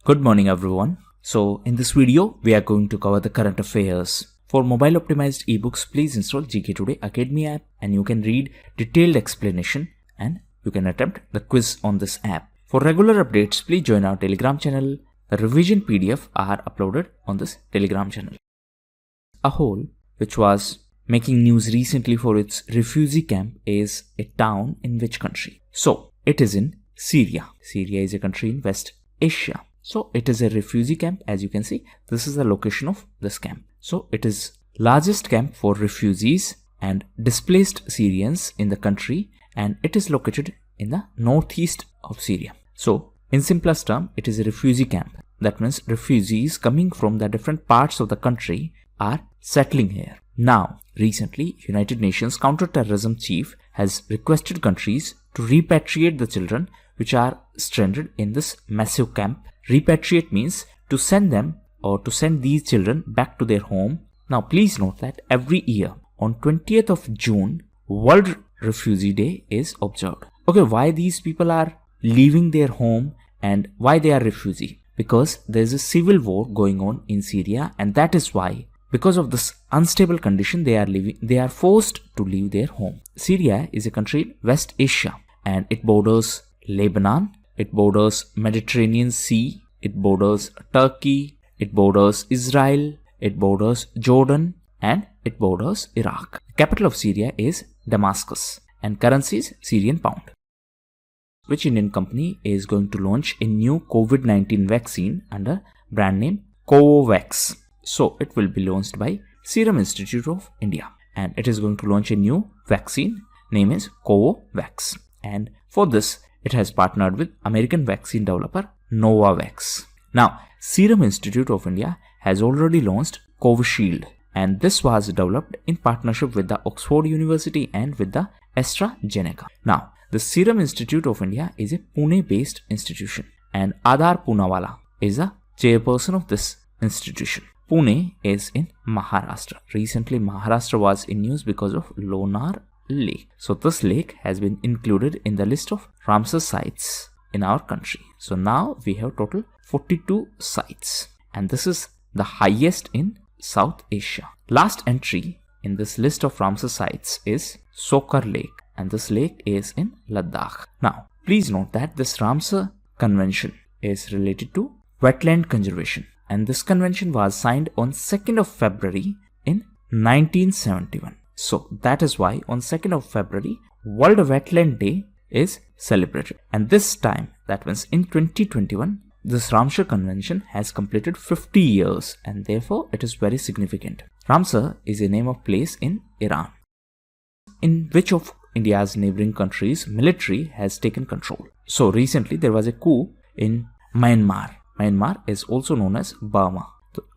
Good morning everyone. So in this video, we are going to cover the current affairs. For mobile optimized ebooks, please install GKToday Academy app and you can read detailed explanation and you can attempt the quiz on this app. For regular updates, please join our Telegram channel. The revision PDF are uploaded on this Telegram channel. A hole which was making news recently for its refugee camp is a town in which country? So it is in Syria. Syria is a country in West Asia. So it is a refugee camp. As you can see, this is the location of this camp. So it is largest camp for refugees and displaced Syrians in the country, and it is located in the northeast of Syria. So in simplest term, it is a refugee camp. That means refugees coming from the different parts of the country are settling here. Now, recently, United Nations Counter-Terrorism Chief has requested countries to repatriate the children which are stranded in this massive camp. Repatriate means to send them or to send these children back to their home. Now please note that every year on 20th of June, World Refugee Day is observed. Okay, why these people are leaving their home and why they are refugee? Because there is a civil war going on in Syria, and that is why, because of this unstable condition, they are forced to leave their home. Syria is a country in West Asia and it borders Lebanon, it borders Mediterranean Sea, it borders Turkey, it borders Israel, it borders Jordan, and it borders Iraq. The capital of Syria is Damascus and currency is Syrian pound. Which Indian company is going to launch a new COVID-19 vaccine under brand name Covax? So it will be launched by Serum Institute of India, and it is going to launch a new vaccine. Name is Covax, and for this it has partnered with American vaccine developer Novavax. Now, Serum Institute of India has already launched Covishield, and this was developed in partnership with the Oxford University and with the AstraZeneca. Now, the Serum Institute of India is a Pune-based institution, and Adar Poonawalla is the chairperson of this institution. Pune is in Maharashtra. Recently, Maharashtra was in news because of Lonar Lake. So this lake has been included in the list of Ramsar sites in our country. So now we have total 42 sites, and this is the highest in South Asia. Last entry in this list of Ramsar sites is Sokar Lake, and this lake is in Ladakh. Now please note that this Ramsar convention is related to wetland conservation, and this convention was signed on 2nd of February in 1971. So that is why on 2nd of February, World Wetland Day is celebrated. And this time, that means in 2021, this Ramsar Convention has completed 50 years, and therefore it is very significant. Ramsar is a name of place in Iran, in which of India's neighboring countries military has taken control. So recently there was a coup in Myanmar. Myanmar is also known as Burma.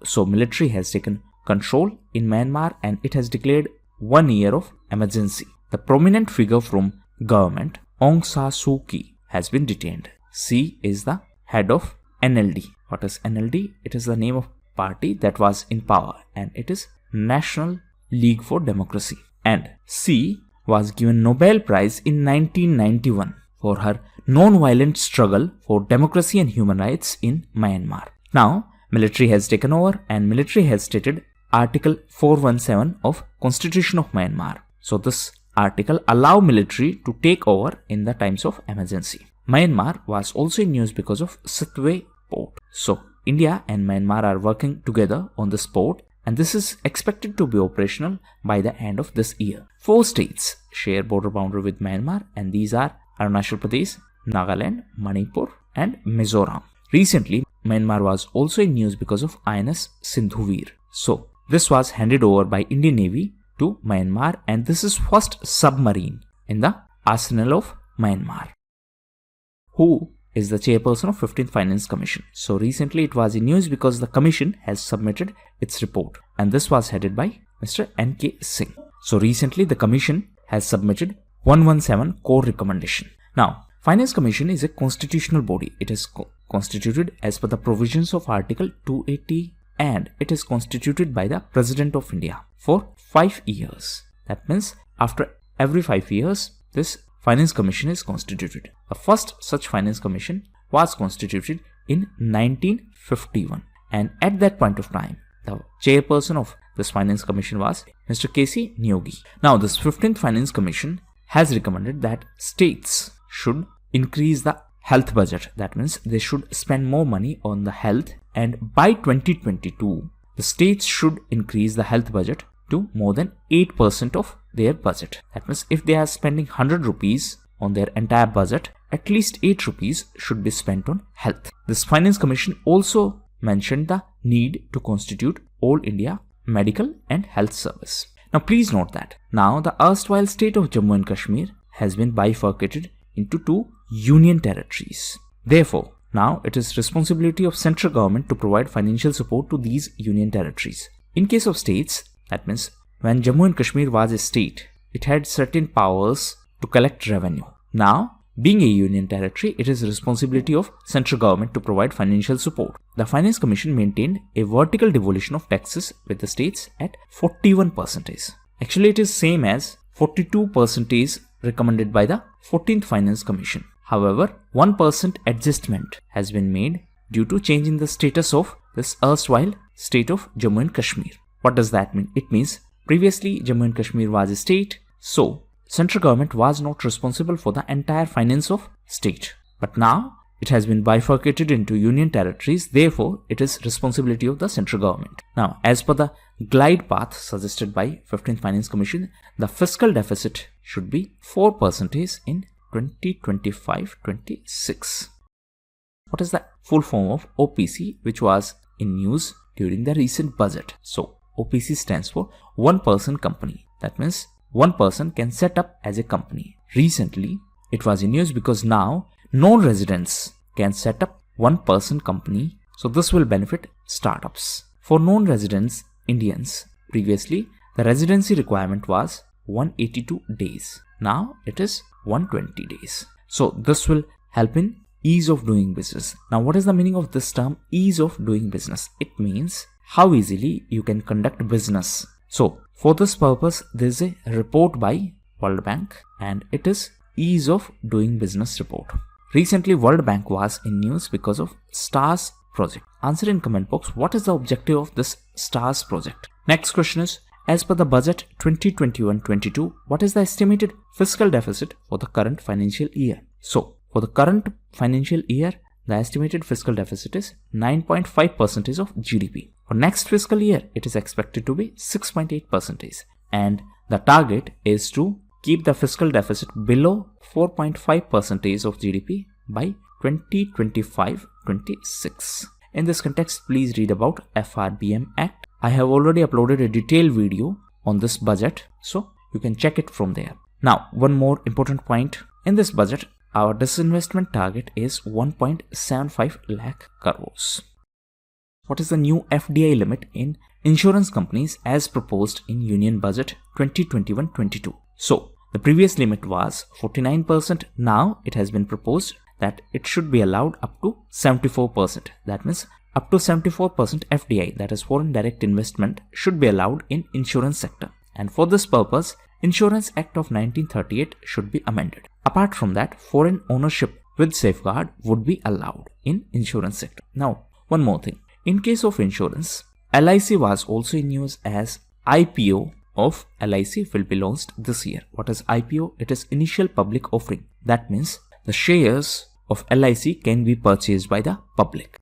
So military has taken control in Myanmar and it has declared 1 year of emergency. The prominent figure from government, Aung San Suu Kyi, has been detained. C is the head of NLD. What is NLD? It is the name of party that was in power, and it is National League for Democracy. And C was given Nobel Prize in 1991 for her non-violent struggle for democracy and human rights in Myanmar. Now, military has taken over and military has stated Article 417 of Constitution of Myanmar. So this article allow military to take over in the times of emergency. Myanmar was also in news because of Sitwe port. So India and Myanmar are working together on this port, and this is expected to be operational by the end of this year. 4 states share border boundary with Myanmar, and these are Arunachal Pradesh, Nagaland, Manipur, and Mizoram. Recently, Myanmar was also in news because of INS Sindhuveer. So this was handed over by Indian Navy to Myanmar, and this is first submarine in the arsenal of Myanmar. Who is the chairperson of 15th Finance Commission? So recently it was in news because the commission has submitted its report, and this was headed by Mr. N.K. Singh. So recently the commission has submitted 117 core recommendation. Now, Finance Commission is a constitutional body. It is constituted as per the provisions of Article 280, and it is constituted by the President of India for 5 years. That means after every 5 years, this Finance Commission is constituted. The first such Finance Commission was constituted in 1951. And at that point of time, the chairperson of this Finance Commission was Mr. K.C. Nyogi. Now, this 15th Finance Commission has recommended that states should increase the health budget. That means they should spend more money on the health, and by 2022, the states should increase the health budget to more than 8% of their budget. That means if they are spending 100 rupees on their entire budget, at least 8 rupees should be spent on health. This Finance Commission also mentioned the need to constitute All India Medical and Health Service. Now please note that now the erstwhile state of Jammu and Kashmir has been bifurcated into 2 union territories. Therefore, now it is responsibility of central government to provide financial support to these union territories. In case of states, that means when Jammu and Kashmir was a state, it had certain powers to collect revenue. Now, being a union territory, it is responsibility of central government to provide financial support. The Finance Commission maintained a vertical devolution of taxes with the states at 41%. Actually, it is same as 42% recommended by the 14th Finance Commission. However, 1% adjustment has been made due to changing the status of this erstwhile state of Jammu and Kashmir. What does that mean? It means previously Jammu and Kashmir was a state, so central government was not responsible for the entire finance of state. But now it has been bifurcated into union territories, therefore it is responsibility of the central government. Now, as per the glide path suggested by 15th Finance Commission, the fiscal deficit should be 4% in 2025-26. What is the full form of OPC, which was in news during the recent budget? So OPC stands for one person company. That means one person can set up as a company. Recently, it was in news because now non-residents can set up one person company. So this will benefit startups. For non-residents Indians, previously the residency requirement was 182 days. Now it is 120 days. So this will help in ease of doing business. Now what is the meaning of this term, ease of doing business? It means how easily you can conduct business. So for this purpose, there is a report by World Bank and it is ease of doing business report. Recently World Bank was in news because of STARS project. Answer in comment box, what is the objective of this STARS project? Next question is, as per the budget 2021-22, what is the estimated fiscal deficit for the current financial year? So for the current financial year, the estimated fiscal deficit is 9.5% of GDP. For next fiscal year, it is expected to be 6.8%. And the target is to keep the fiscal deficit below 4.5% of GDP by 2025-26. In this context, please read about FRBM Act. I have already uploaded a detailed video on this budget, so you can check it from there. Now, one more important point. In this budget, our disinvestment target is 1.75 lakh crores. What is the new FDI limit in insurance companies as proposed in Union Budget 2021-22? So, the previous limit was 49%. Now, it has been proposed that it should be allowed up to 74%. That means up to 74% FDI, that is foreign direct investment, should be allowed in insurance sector. And for this purpose, Insurance Act of 1938 should be amended. Apart from that, foreign ownership with safeguard would be allowed in insurance sector. Now, one more thing. In case of insurance, LIC was also in news as IPO of LIC will be launched this year. What is IPO? It is initial public offering. That means the shares of LIC can be purchased by the public.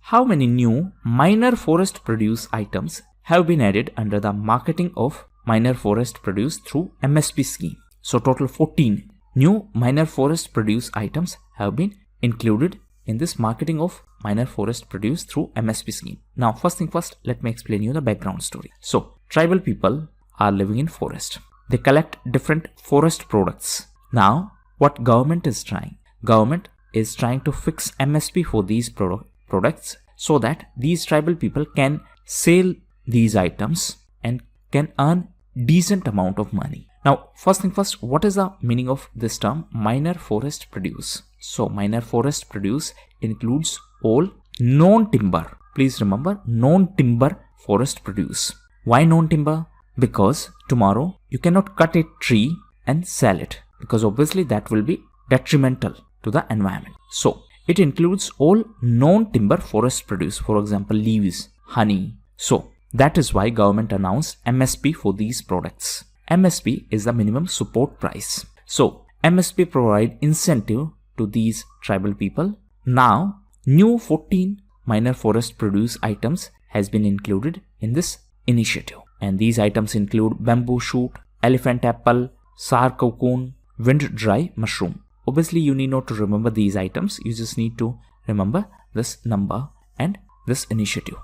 How many new minor forest produce items have been added under the marketing of minor forest produce through MSP scheme? So total 14 new minor forest produce items have been included in this marketing of minor forest produce through MSP scheme. Now first thing first, let me explain you the background story. So tribal people are living in forest. They collect different forest products. Now what government is trying? Government is trying to fix MSP for these products so that these tribal people can sell these items and can earn decent amount of money. Now first thing first, what is the meaning of this term minor forest produce? So minor forest produce includes all non-timber. Please remember, non-timber forest produce. Why non-timber? Because tomorrow you cannot cut a tree and sell it, because obviously that will be detrimental to the environment. So it includes all non-timber forest produce, for example, leaves, honey. So that is why government announced MSP for these products. MSP is the minimum support price. So MSP provide incentive to these tribal people. Now, new 14 minor forest produce items has been included in this initiative. And these items include bamboo shoot, elephant apple, sour cocoon, wind dry mushroom. Obviously, you need not to remember these items. You just need to remember this number and this initiative.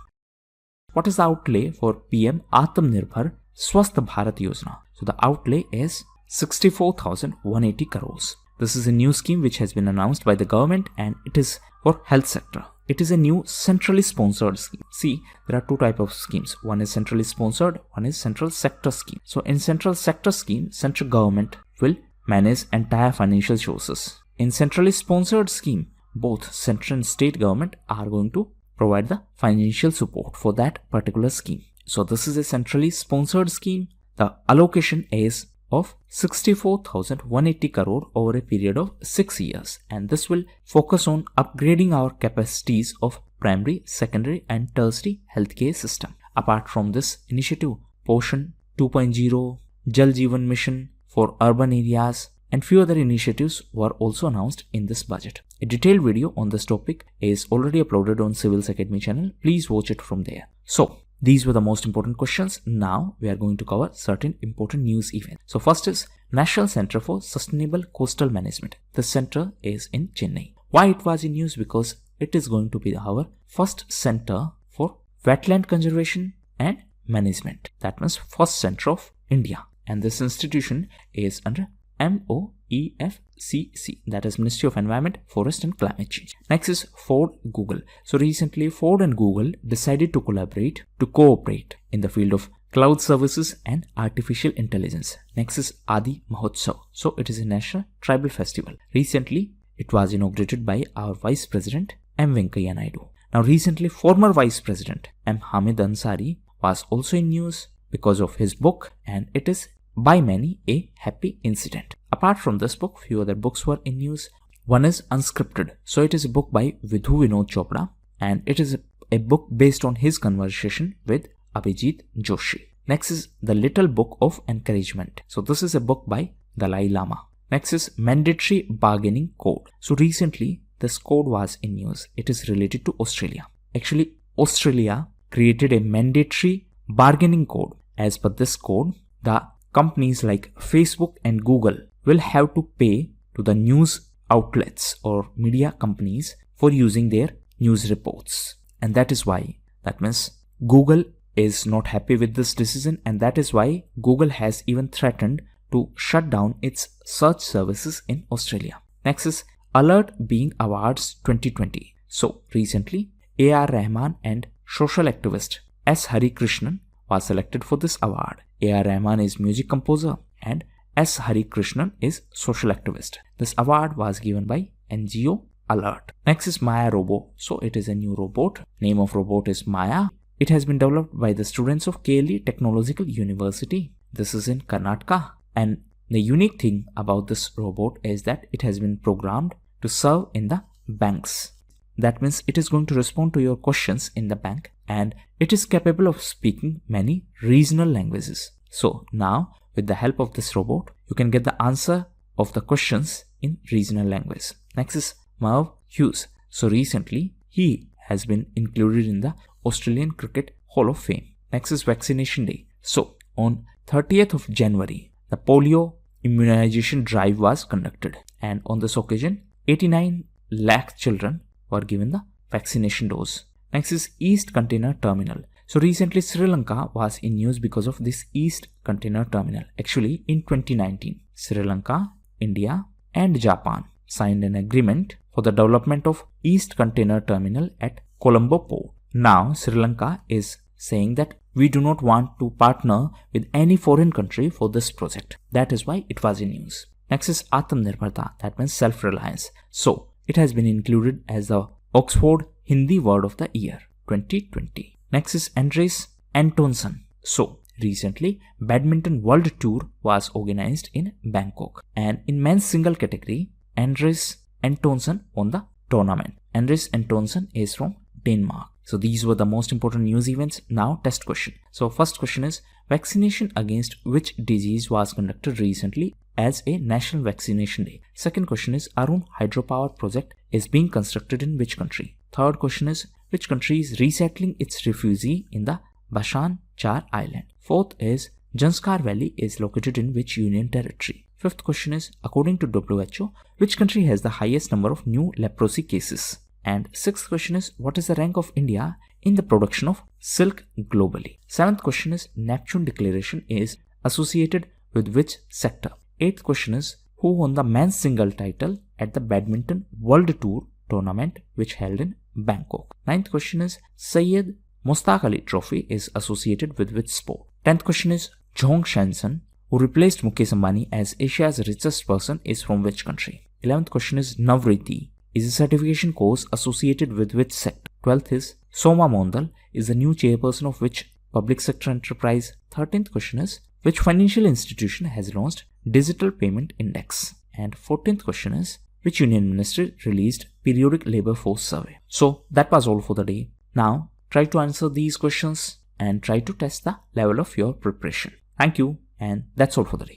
What is the outlay for PM Atmanirbhar Swasth Bharat Yojana? So the outlay is 64,180 crores. This is a new scheme which has been announced by the government and it is for health sector. It is a new centrally sponsored scheme. See, there are two types of schemes. One is centrally sponsored, one is central sector scheme. So in central sector scheme, central government will manage entire financial sources. In centrally sponsored scheme, both central and state government are going to provide the financial support for that particular scheme. So this is a centrally sponsored scheme. The allocation is of 64,180 crore over a period of 6 years, and this will focus on upgrading our capacities of primary, secondary and tertiary healthcare system. Apart from this initiative, Poshan 2.0, Jal Jeevan Mission for urban areas and few other initiatives were also announced in this budget. A detailed video on this topic is already uploaded on Civils Academy channel. Please watch it from there. So these were the most important questions. Now we are going to cover certain important news events. So first is National Center for Sustainable Coastal Management. The center is in Chennai. Why it was in news? Because it is going to be our first center for wetland conservation and management. That means first center of India. And this institution is under MOEFCC, that is Ministry of Environment, Forest and Climate Change. Next is Ford Google. So recently Ford and Google decided to cooperate in the field of cloud services and artificial intelligence. Next is Adi Mahotsav. So it is a national tribal festival. Recently it was inaugurated by our Vice President M. Venkaiah Naidu. Now recently former Vice President M. Hamid Ansari was also in news because of his book, and it is by many a happy incident. Apart from this book, few other books were in news. One is Unscripted. So it is a book by Vidhu Vinod Chopra, and it is a book based on his conversation with Abhijit Joshi. Next is The Little Book of Encouragement. So this is a book by Dalai Lama. Next is Mandatory Bargaining Code. So recently this code was in news. It is related to Australia. Actually, Australia created a mandatory bargaining code. As per this code, the companies like Facebook and Google will have to pay to the news outlets or media companies for using their news reports. And that is why, that means Google is not happy with this decision, and that is why Google has even threatened to shut down its search services in Australia. Next is Alert Being Awards 2020. So recently A.R. Rahman and social activist S. Hari Krishnan was selected for this award. A.R. Rahman is music composer and S. Hari Krishnan is social activist. This award was given by NGO Alert. Next is Maya Robo. So it is a new robot. Name of robot is Maya. It has been developed by the students of KLE Technological University. This is in Karnataka. And the unique thing about this robot is that it has been programmed to serve in the banks. That means it is going to respond to your questions in the bank, and it is capable of speaking many regional languages. So now with the help of this robot, you can get the answer of the questions in regional language. Next is Merv Hughes. So recently he has been included in the Australian Cricket Hall of Fame. Next is Vaccination Day. So on 30th of January, the polio immunization drive was conducted, and on this occasion 89 lakh children were given the vaccination dose. Next is East Container Terminal. So recently Sri Lanka was in news because of this East Container Terminal. Actually in 2019, Sri Lanka, India and Japan signed an agreement for the development of East Container Terminal at Colombo Port. Now Sri Lanka is saying that we do not want to partner with any foreign country for this project. That is why it was in news. Next is Atmanirbharta, that means self-reliance. So it has been included as the Oxford Hindi Word of the Year 2020. Next is Andres Antonsen. So recently Badminton World Tour was organized in Bangkok, and in men's single category Andres Antonsen won the tournament. Andres Antonsen is from Denmark. So these were the most important news events. Now test question. So first question is, vaccination against which disease was conducted recently as a National Vaccination Day? Second question is, Arun hydropower project is being constructed in which country? Third question is, which country is resettling its refugee in the Bashan Char Island? Fourth is, Janskar Valley is located in which union territory? Fifth question is, according to WHO, which country has the highest number of new leprosy cases? And sixth question is, what is the rank of India in the production of silk globally? Seventh question is, Neptune Declaration is associated with which sector? Eighth question is, who won the men's single title at the Badminton World Tour tournament which held in Bangkok? Ninth question is, Syed Mustaq Ali Trophy is associated with which sport? 10th question is, Jong Shanson, who replaced Mukesh Ambani as Asia's richest person, is from which country? 11th question is, Navriti is a certification course associated with which sector? 12th is, Soma Mondal is the new chairperson of which public sector enterprise? 13th question is, which financial institution has launched Digital Payment Index? And 14th question is, which union ministry released periodic labor force survey? So that was all for the day. Now try to answer these questions and try to test the level of your preparation. Thank you, and that's all for the day.